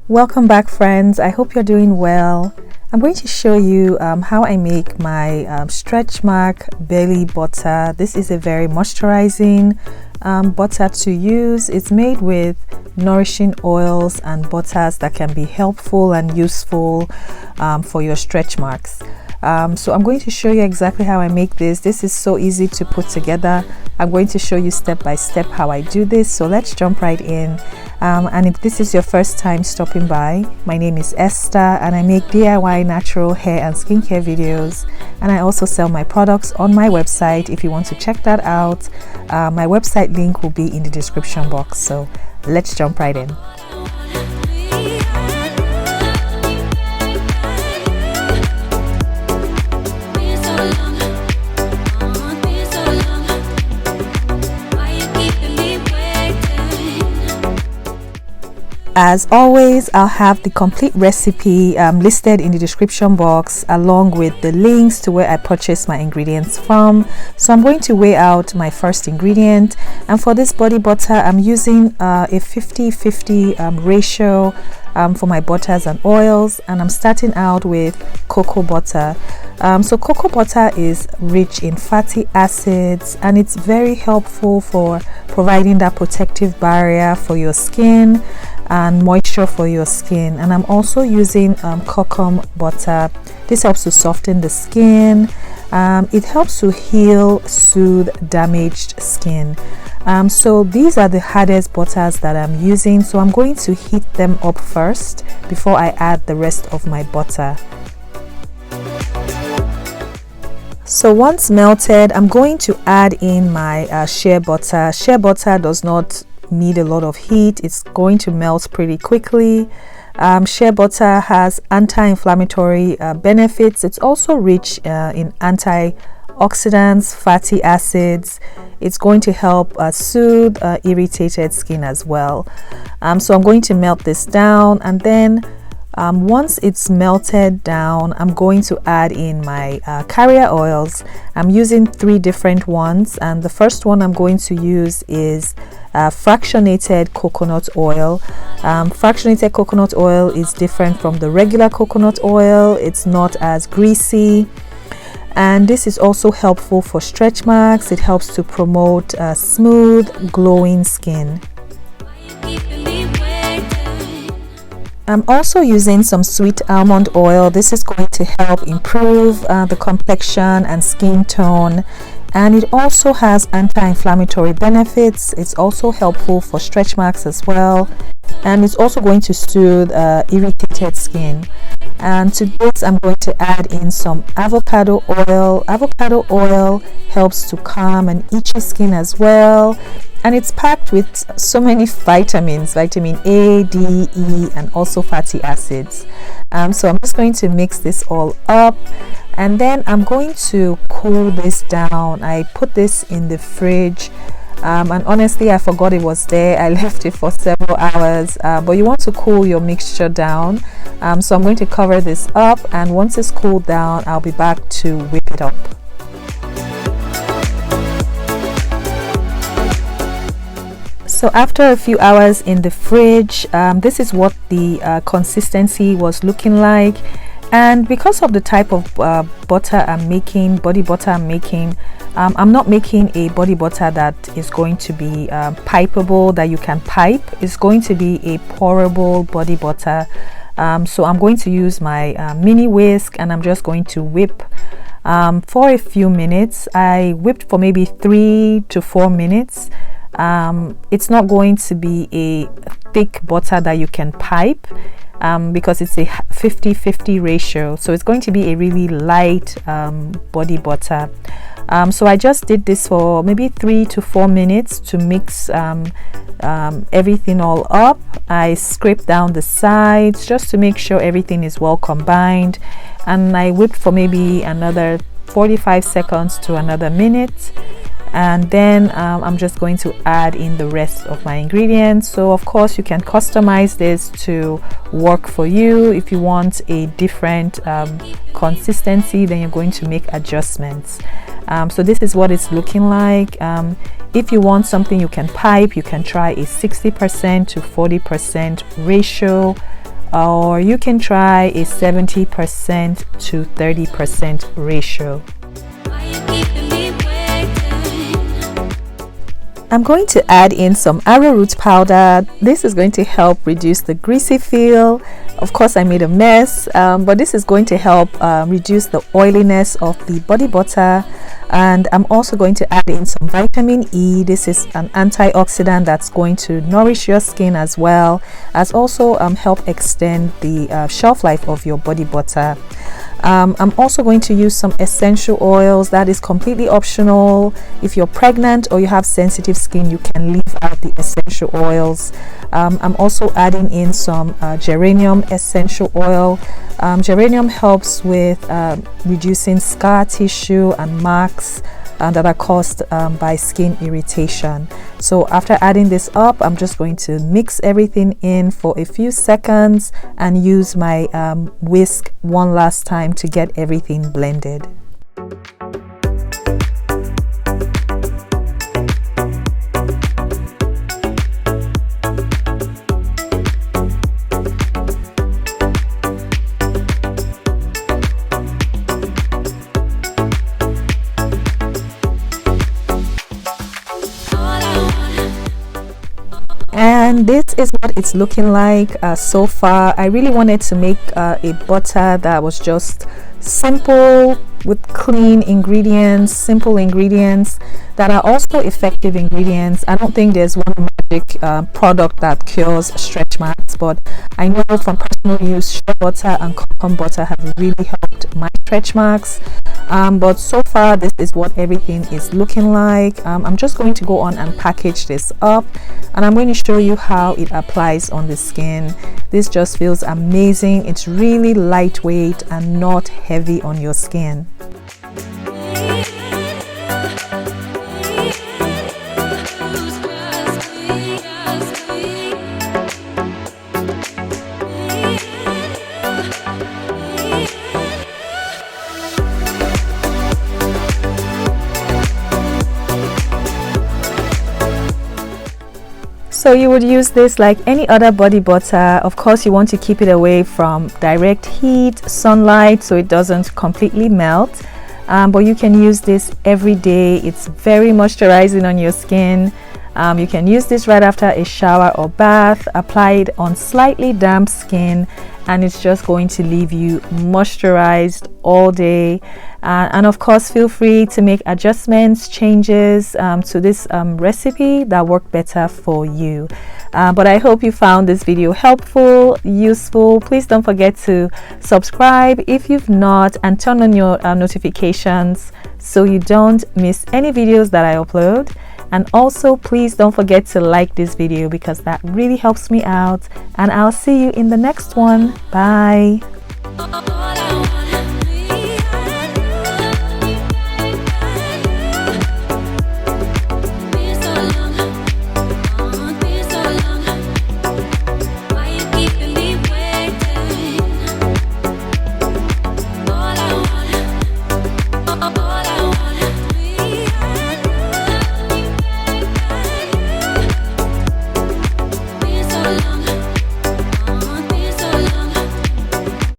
Welcome back, friends. I hope you're doing well. I'm going to show you how I make my stretch mark belly butter. This is a very moisturizing butter to use. It's made with nourishing oils and butters that can be helpful and useful for your stretch marks. So I'm going to show you exactly how I make this. This is so easy to put together. I'm going to show you step by step how I do this. So let's jump right in. And if this is your first time stopping by, my name is Esther and I make DIY natural hair and skincare videos, and I also sell my products on my website. If you want to check that out, my website link will be in the description box. So let's jump right in. As always, I'll have the complete recipe listed in the description box, along with the links to where I purchased my ingredients from. So I'm going to weigh out my first ingredient, and for this body butter I'm using a 50-50 ratio for my butters and oils, and I'm starting out with cocoa butter. So cocoa butter is rich in fatty acids, and it's very helpful for providing that protective barrier for your skin and moisture for your skin. And I'm also using cocoa butter. This helps to soften the skin. It helps to heal, soothe damaged skin. So these are the hardest butters that I'm using, so I'm going to heat them up first before I add the rest of my butter. So once melted, I'm going to add in my shea butter. Shea butter does not need a lot of heat. It's going to melt pretty quickly. Shea butter has anti-inflammatory benefits. It's also rich in antioxidants, fatty acids. It's going to help soothe irritated skin as well. So I'm going to melt this down, and then once it's melted down, I'm going to add in my carrier oils. I'm using 3 different ones, and the first one I'm going to use is fractionated coconut oil. Fractionated coconut oil is different from the regular coconut oil. It's not as greasy, and this is also helpful for stretch marks. It helps to promote smooth, glowing skin. I'm also using some sweet almond oil. This is going to help improve the complexion and skin tone, and it also has anti-inflammatory benefits. It's also helpful for stretch marks as well, and it's also going to soothe irritated skin. And to this I'm going to add in some avocado oil. Avocado oil helps to calm an itchy skin as well, and it's packed with so many vitamins, vitamin A, D, E, and also fatty acids. So I'm just going to mix this all up, and then I'm going to cool this down. I put this in the fridge, and honestly I forgot it was there. I left it for several hours, but you want to cool your mixture down. So I'm going to cover this up, and once it's cooled down I'll be back to whip it up. So after a few hours in the fridge, this is what the consistency was looking like. And because of the type of butter I'm making, body butter I'm making, I'm not making a body butter that is going to be pipeable, that you can pipe. It's going to be a pourable body butter. So I'm going to use my mini whisk, and I'm just going to whip for a few minutes. I whipped for maybe 3 to 4 minutes. It's not going to be a thick butter that you can pipe, because it's a 50-50 ratio, so it's going to be a really light body butter. So I just did this for maybe 3 to 4 minutes to mix everything all up. I scraped down the sides just to make sure everything is well combined, and I whipped for maybe another 45 seconds to another minute. And then I'm just going to add in the rest of my ingredients. So of course you can customize this to work for you. If you want a different consistency, then you're going to make adjustments. So this is what it's looking like. If you want something you can pipe, you can try a 60% to 40% ratio. or you can try a 70% to 30% ratio. I'm going to add in some arrowroot powder. This is going to help reduce the greasy feel. Of course, I made a mess, but this is going to help reduce the oiliness of the body butter. And I'm also going to add in some vitamin E. This is an antioxidant that's going to nourish your skin as well as also help extend the shelf life of your body butter. I'm also going to use some essential oils. That is completely optional. If you're pregnant or you have sensitive skin, you can leave out the essential oils. I'm also adding in some geranium essential oil. Geranium helps with reducing scar tissue and marks that are caused by skin irritation. So after adding this up, I'm just going to mix everything in for a few seconds and use my whisk one last time to get everything blended. And this is what it's looking like so far. I really wanted to make a butter that was just simple with clean ingredients, simple ingredients that are also effective ingredients. I don't think there's one magic product that cures stretch marks, but I know from personal use, shea butter and coconut butter have really helped my stretch marks. But so far this is what everything is looking like. I'm just going to go on and package this up, and I'm going to show you how it applies on the skin. This just feels amazing. It's really lightweight and not heavy on your skin. So you would use this like any other body butter. Of course, you want to keep it away from direct heat, sunlight, so it doesn't completely melt. But you can use this every day. It's very moisturizing on your skin. You can use this right after a shower or bath. Apply it on slightly damp skin, and it's just going to leave you moisturized all day. And of course, feel free to make adjustments, changes to this recipe that work better for you. But I hope you found this video helpful, useful. Please don't forget to subscribe if you've not, and turn on your notifications so you don't miss any videos that I upload. And also, please don't forget to like this video because that really helps me out. And I'll see you in the next one. Bye.